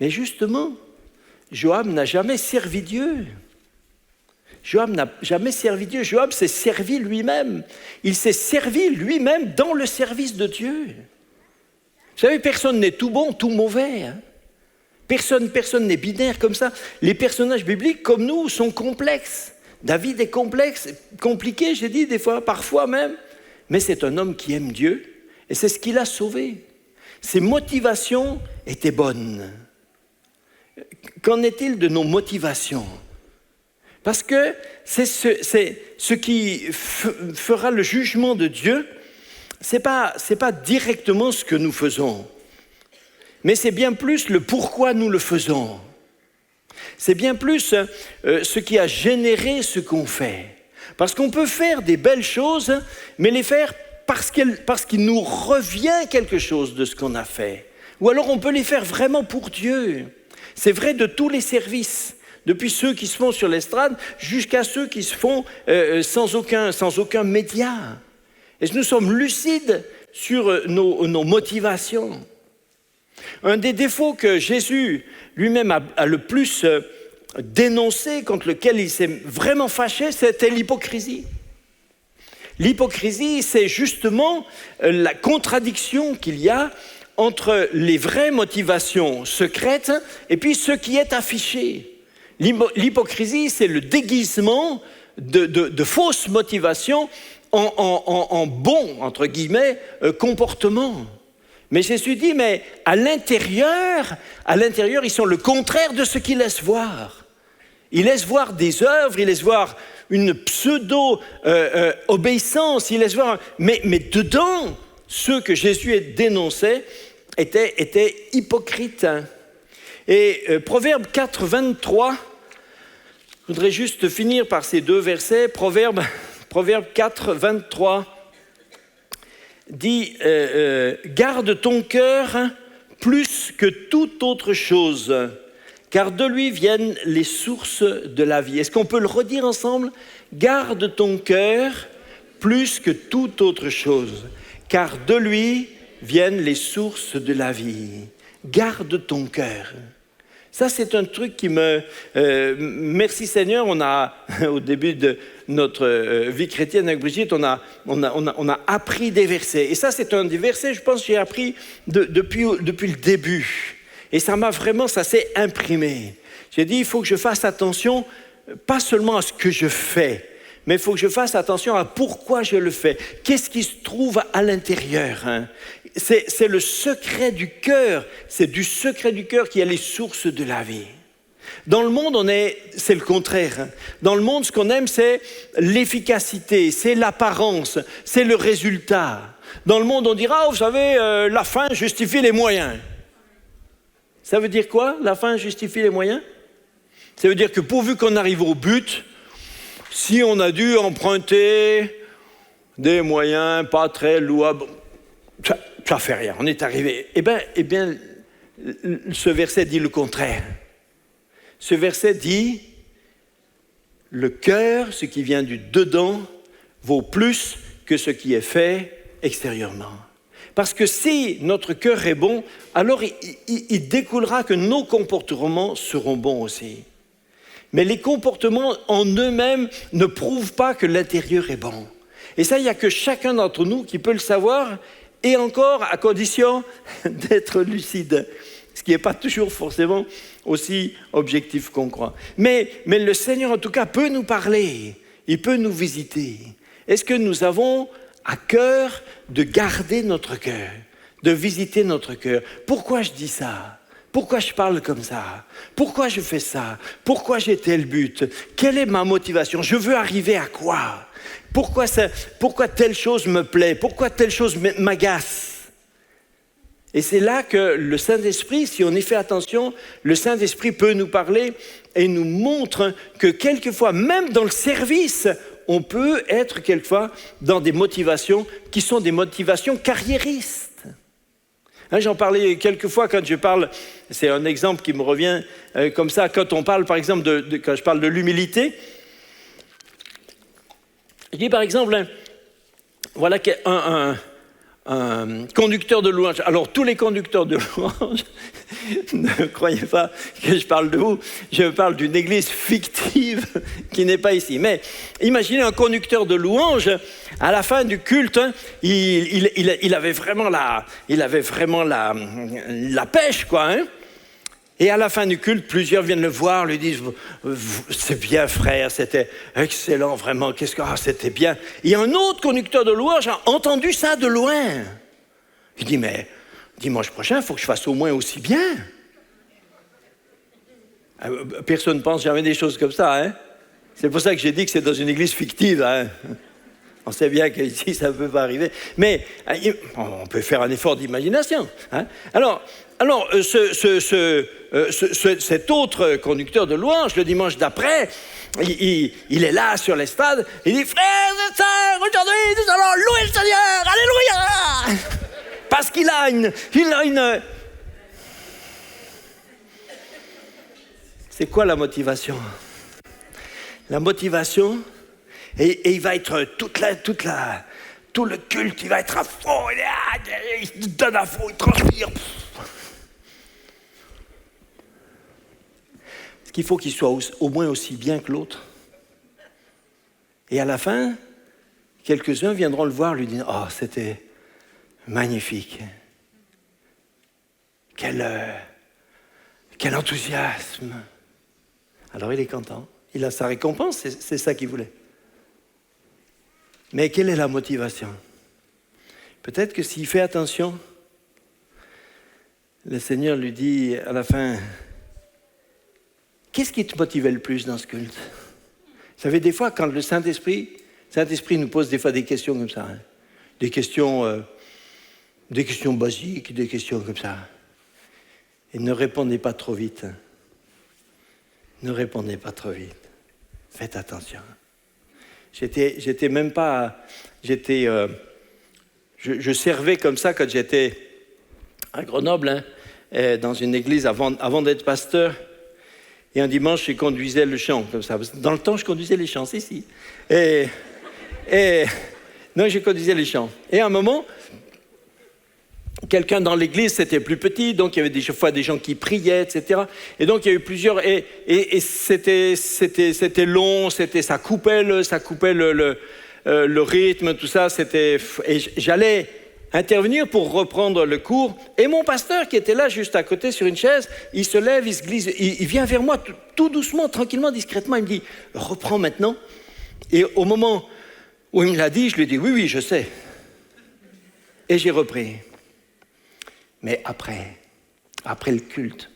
Mais justement, Joab n'a jamais servi Dieu. Joab n'a jamais servi Dieu. Joab s'est servi lui-même. Il s'est servi lui-même dans le service de Dieu. Vous savez, personne n'est tout bon, tout mauvais. Personne n'est binaire comme ça. Les personnages bibliques, comme nous, sont complexes. David est complexe, compliqué, j'ai dit des fois, parfois même. Mais c'est un homme qui aime Dieu et c'est ce qui l'a sauvé. Ses motivations étaient bonnes. Qu'en est-il de nos motivations? Parce que c'est ce qui fera le jugement de Dieu. C'est pas directement ce que nous faisons, mais c'est bien plus le pourquoi nous le faisons. C'est bien plus ce qui a généré ce qu'on fait. Parce qu'on peut faire des belles choses, mais les faire parce qu'il nous revient quelque chose de ce qu'on a fait. Ou alors on peut les faire vraiment pour Dieu. C'est vrai de tous les services, depuis ceux qui se font sur l'estrade jusqu'à ceux qui se font sans aucun média. Et nous sommes lucides sur nos motivations. Un des défauts que Jésus lui-même a le plus dénoncé, contre lequel il s'est vraiment fâché, c'était l'hypocrisie. L'hypocrisie, c'est justement la contradiction qu'il y a entre les vraies motivations secrètes et puis ce qui est affiché. L'hypocrisie, c'est le déguisement de fausses motivations en bon, entre guillemets, comportement. Mais Jésus dit, mais à l'intérieur, ils sont le contraire de ce qu'ils laissent voir. Ils laissent voir des œuvres, ils laissent voir une pseudo-obéissance, ils laissent voir... Mais dedans, ceux que Jésus dénonçait étaient hypocrites. Et Proverbe 4, 23, je voudrais juste finir par ces 2 versets. Proverbe 4, 23 dit garde ton cœur plus que toute autre chose, car de lui viennent les sources de la vie. Est-ce qu'on peut le redire ensemble? Garde ton cœur plus que toute autre chose, car de lui viennent les sources de la vie. Garde ton cœur. Ça, c'est un truc qui me... merci Seigneur, on a, au début de notre vie chrétienne avec Brigitte, on a appris des versets. Et ça, c'est un des versets, je pense, que j'ai appris depuis le début. Et ça s'est imprimé. J'ai dit, il faut que je fasse attention, pas seulement à ce que je fais, mais il faut que je fasse attention à pourquoi je le fais. Qu'est-ce qui se trouve à l'intérieur, hein? C'est le secret du cœur. C'est du secret du cœur qu'il y a les sources de la vie. Dans le monde, c'est le contraire. Hein. Dans le monde, ce qu'on aime, c'est l'efficacité, c'est l'apparence, c'est le résultat. Dans le monde, on dira, vous savez, la fin justifie les moyens. Ça veut dire quoi, la fin justifie les moyens? Ça veut dire que pourvu qu'on arrive au but, si on a dû emprunter des moyens pas très louables, ça fait rien, on est arrivé. Eh bien, ce verset dit le contraire. Ce verset dit, le cœur, ce qui vient du dedans, vaut plus que ce qui est fait extérieurement. Parce que si notre cœur est bon, alors il découlera que nos comportements seront bons aussi. Mais les comportements en eux-mêmes ne prouvent pas que l'intérieur est bon. Et ça, il n'y a que chacun d'entre nous qui peut le savoir, et encore à condition d'être lucide, ce qui n'est pas toujours forcément aussi objectif qu'on croit. Mais le Seigneur, en tout cas, peut nous parler, il peut nous visiter. Est-ce que nous avons à cœur de garder notre cœur, de visiter notre cœur? Pourquoi je dis ça? Pourquoi je parle comme ça? Pourquoi je fais ça? Pourquoi j'ai tel but? Quelle est ma motivation? Je veux arriver à quoi? Pourquoi telle chose me plaît? Pourquoi telle chose m'agace? Et c'est là que le Saint-Esprit, si on y fait attention, le Saint-Esprit peut nous parler et nous montre que quelquefois, même dans le service, on peut être quelquefois dans des motivations qui sont des motivations carriéristes. Hein, j'en parlais quelquefois quand je parle, c'est un exemple qui me revient comme ça, quand on parle par exemple quand je parle de l'humilité. Je dis par exemple, voilà qu'un conducteur de louange. Alors tous les conducteurs de louange, ne croyez pas que je parle de vous, je parle d'une église fictive qui n'est pas ici. Mais imaginez un conducteur de louange, à la fin du culte, hein, il avait vraiment la pêche, quoi. Hein. Et à la fin du culte, plusieurs viennent le voir, lui disent « C'est bien frère, c'était excellent, vraiment, c'était bien. » Et un autre conducteur de louange a entendu ça de loin. Il dit « Mais dimanche prochain, il faut que je fasse au moins aussi bien. » Personne ne pense jamais des choses comme ça. Hein? C'est pour ça que j'ai dit que c'est dans une église fictive. Hein? On sait bien qu'ici, ça ne peut pas arriver. Mais on peut faire un effort d'imagination. Hein? Alors, cet autre conducteur de louange, le dimanche d'après, il est là sur l'estrade, il dit « Frères et sœurs, aujourd'hui, nous allons louer le Seigneur, alléluia !» Parce qu'il a une... C'est quoi la motivation? La motivation, et il va être tout le culte, il va être à fond, il donne à fond, il transpire. Est-ce qu'il faut qu'il soit au moins aussi bien que l'autre? Et à la fin, quelques-uns viendront le voir, lui dire « Oh, c'était magnifique. Quel enthousiasme. Alors il est content. Il a sa récompense, c'est ça qu'il voulait. Mais quelle est la motivation? Peut-être que s'il fait attention, le Seigneur lui dit à la fin, qu'est-ce qui te motivait le plus dans ce culte? Vous savez, des fois, quand le Saint-Esprit nous pose des fois des questions comme ça, hein, des questions basiques, des questions comme ça. Et ne répondez pas trop vite. Hein. Ne répondez pas trop vite. Faites attention. J'étais même pas... Je servais comme ça quand j'étais à Grenoble, hein, dans une église avant d'être pasteur. Et un dimanche, je conduisais le chant, comme ça. Dans le temps, je conduisais les chants, c'est ici. Non, je conduisais les chants. Et à un moment, quelqu'un dans l'église, c'était plus petit, donc il y avait des fois des gens qui priaient, etc. Et donc il y a eu plusieurs... Et c'était long, ça coupait le rythme, tout ça. Et j'allais intervenir pour reprendre le cours. Et mon pasteur, qui était là, juste à côté, sur une chaise, il se lève, il se glisse, il vient vers moi, tout doucement, tranquillement, discrètement. Il me dit, reprends maintenant. Et au moment où il me l'a dit, je lui ai dit, oui, je sais. Et j'ai repris. Mais après le culte,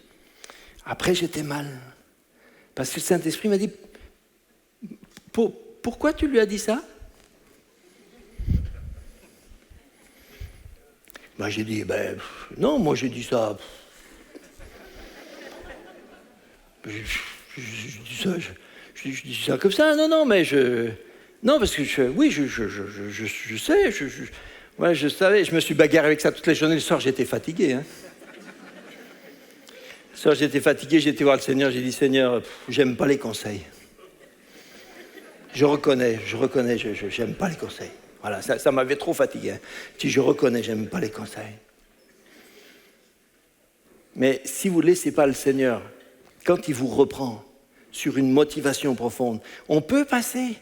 après j'étais mal. Parce que le Saint-Esprit m'a dit, pourquoi tu lui as dit ça? Ben, j'ai dit, non, moi j'ai dit ça. Je dis ça comme ça, non, mais non, parce que je sais, ouais, je savais, je me suis bagarré avec ça toute la journée. Le soir, j'étais fatigué. Hein. Le soir, j'étais fatigué, j'étais voir le Seigneur, j'ai dit, Seigneur, j'aime pas les conseils. Je reconnais, j'aime pas les conseils. Voilà, ça m'avait trop fatigué. Hein. Je reconnais, j'aime pas les conseils. Mais si vous ne laissez pas le Seigneur, quand il vous reprend sur une motivation profonde, on peut passer.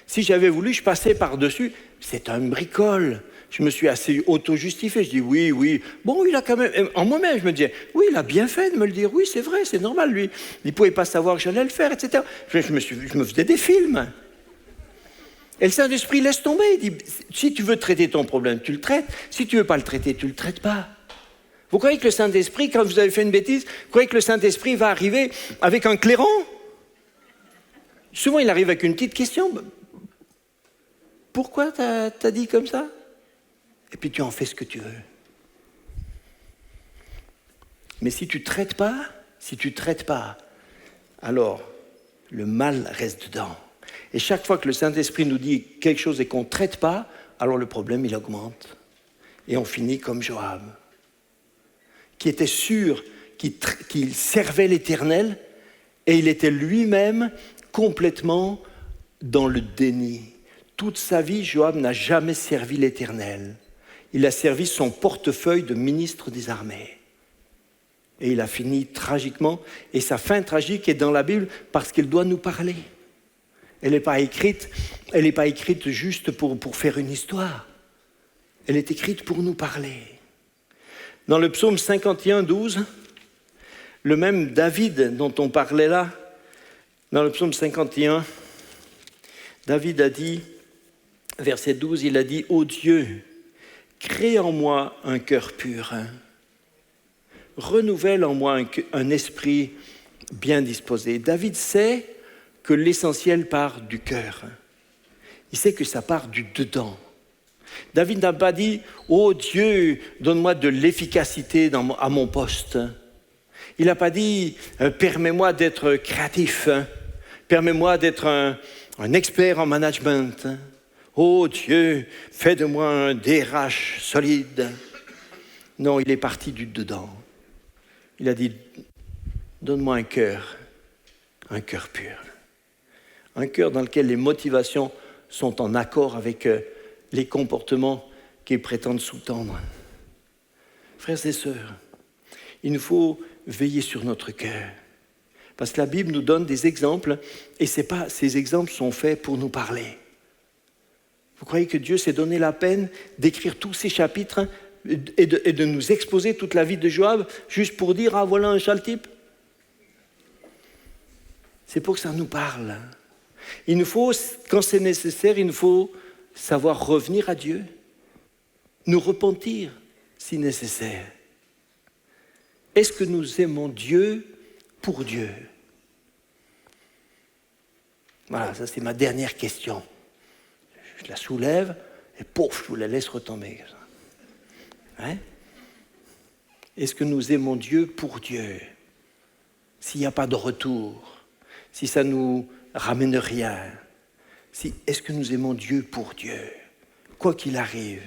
Si j'avais voulu, je passais par-dessus. C'est un bricole. Je me suis assez auto-justifié. Je dis oui. Bon, il a quand même... En moi-même, je me disais, oui, il a bien fait de me le dire. Oui, c'est vrai, c'est normal, lui. Il ne pouvait pas savoir que j'allais le faire, etc. Je me faisais des films. Et le Saint-Esprit laisse tomber. Il dit, si tu veux traiter ton problème, tu le traites. Si tu ne veux pas le traiter, tu ne le traites pas. Vous croyez que le Saint-Esprit, quand vous avez fait une bêtise, vous croyez que le Saint-Esprit va arriver avec un clairon? Souvent, il arrive avec une petite question. Pourquoi t'as dit comme ça? Et puis tu en fais ce que tu veux. Mais si tu ne traites pas, alors le mal reste dedans. Et chaque fois que le Saint-Esprit nous dit quelque chose et qu'on ne traite pas, alors le problème, il augmente. Et on finit comme Joab, qui était sûr qu'il servait l'Éternel et il était lui-même complètement dans le déni. Toute sa vie, Joab n'a jamais servi l'Éternel. Il a servi son portefeuille de ministre des armées. Et il a fini tragiquement. Et sa fin tragique est dans la Bible parce qu'elle doit nous parler. Elle n'est pas écrite juste pour faire une histoire. Elle est écrite pour nous parler. Dans le psaume 51, 12, le même David dont on parlait là, dans le psaume 51, David a dit, verset 12, il a dit, « Ô Dieu, crée en moi un cœur pur, renouvelle en moi un esprit bien disposé. » David sait que l'essentiel part du cœur. Il sait que ça part du dedans. David n'a pas dit « Oh Dieu, donne-moi de l'efficacité à mon poste ». Il n'a pas dit « Permets-moi d'être créatif, permets-moi d'être un expert en management. Oh Dieu, fais de moi un DRH solide. » Non, il est parti du dedans. Il a dit « Donne-moi un cœur pur. » Un cœur dans lequel les motivations sont en accord avec les comportements qu'ils prétendent sous-tendre. Frères et sœurs, il nous faut veiller sur notre cœur. Parce que la Bible nous donne des exemples, et ces exemples sont faits pour nous parler. Vous croyez que Dieu s'est donné la peine d'écrire tous ces chapitres et de nous exposer toute la vie de Joab juste pour dire « Ah, voilà un sale type ». C'est pour que ça nous parle. Il nous faut, quand c'est nécessaire, il nous faut savoir revenir à Dieu, nous repentir si nécessaire. Est-ce que nous aimons Dieu pour Dieu? Voilà, ça c'est ma dernière question. Je la soulève et pouf, je vous la laisse retomber. Hein? Est-ce que nous aimons Dieu pour Dieu? S'il n'y a pas de retour, si ça ne nous ramène rien, est-ce que nous aimons Dieu pour Dieu? Quoi qu'il arrive,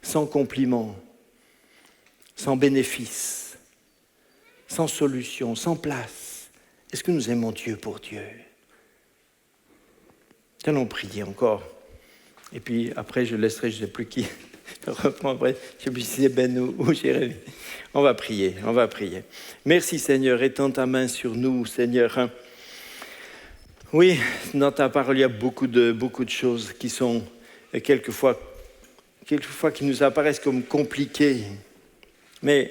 sans compliment, sans bénéfice, sans solution, sans place, est-ce que nous aimons Dieu pour Dieu? Allons prier encore. Et puis après, je laisserai, je ne sais plus qui reprendrait. Je ne sais plus si c'est Ben ou Jérémie. On va prier. Merci Seigneur, étends ta main sur nous, Seigneur. Oui, dans ta parole, il y a beaucoup de choses qui sont quelquefois qui nous apparaissent comme compliquées. Mais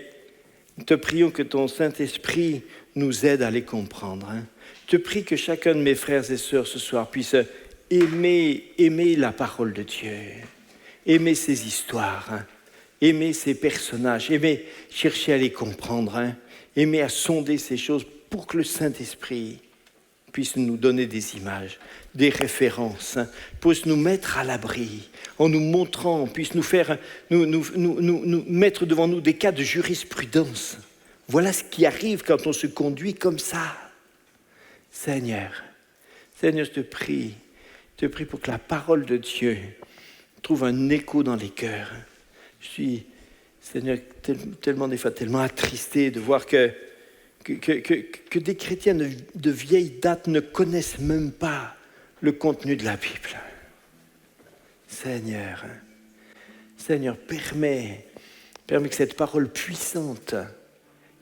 nous te prions que ton Saint-Esprit nous aide à les comprendre. Je te prie que chacun de mes frères et sœurs ce soir puisse aimer la parole de Dieu, aimer ses histoires, aimer ses personnages, aimer chercher à les comprendre, aimer à sonder ces choses pour que le Saint-Esprit puisse nous donner des images, des références, puisse nous mettre à l'abri, en nous montrant, puisse nous faire, nous mettre devant nous des cas de jurisprudence. Voilà ce qui arrive quand on se conduit comme ça. Seigneur, je te prie pour que la parole de Dieu trouve un écho dans les cœurs. Je suis, Seigneur, tellement attristé de voir que des chrétiens de vieille date ne connaissent même pas le contenu de la Bible. Seigneur, permets que cette parole puissante,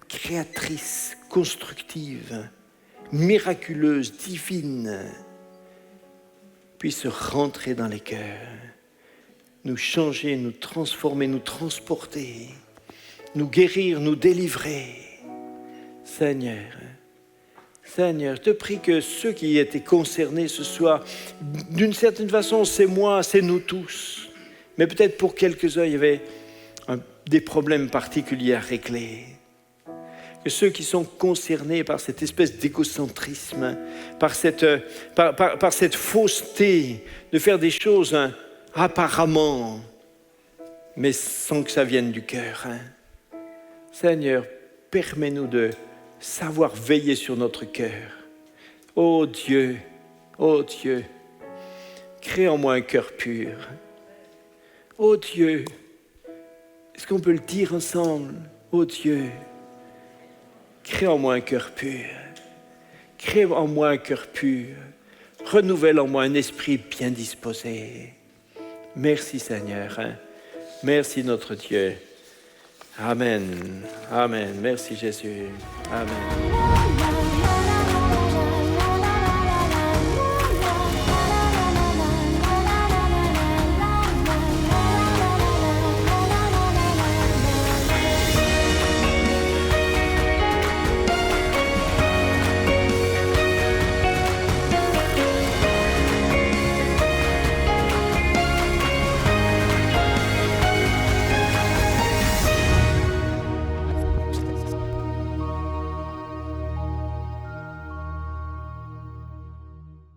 créatrice, constructive, miraculeuse, divine, puisse rentrer dans les cœurs, nous changer, nous transformer, nous transporter, nous guérir, nous délivrer. Seigneur, je te prie que ceux qui étaient concernés ce soir, d'une certaine façon, c'est moi, c'est nous tous. Mais peut-être pour quelques-uns, il y avait des problèmes particuliers à régler. Que ceux qui sont concernés par cette espèce d'égocentrisme, par cette fausseté de faire des choses apparemment, mais sans que ça vienne du cœur. Seigneur, permets-nous de savoir veiller sur notre cœur. Oh Dieu, crée en moi un cœur pur. Oh Dieu, est-ce qu'on peut le dire ensemble? Oh Dieu, crée en moi un cœur pur. Crée en moi un cœur pur. Renouvelle en moi un esprit bien disposé. Merci Seigneur. Merci notre Dieu. Amen. Merci Jésus. Amen.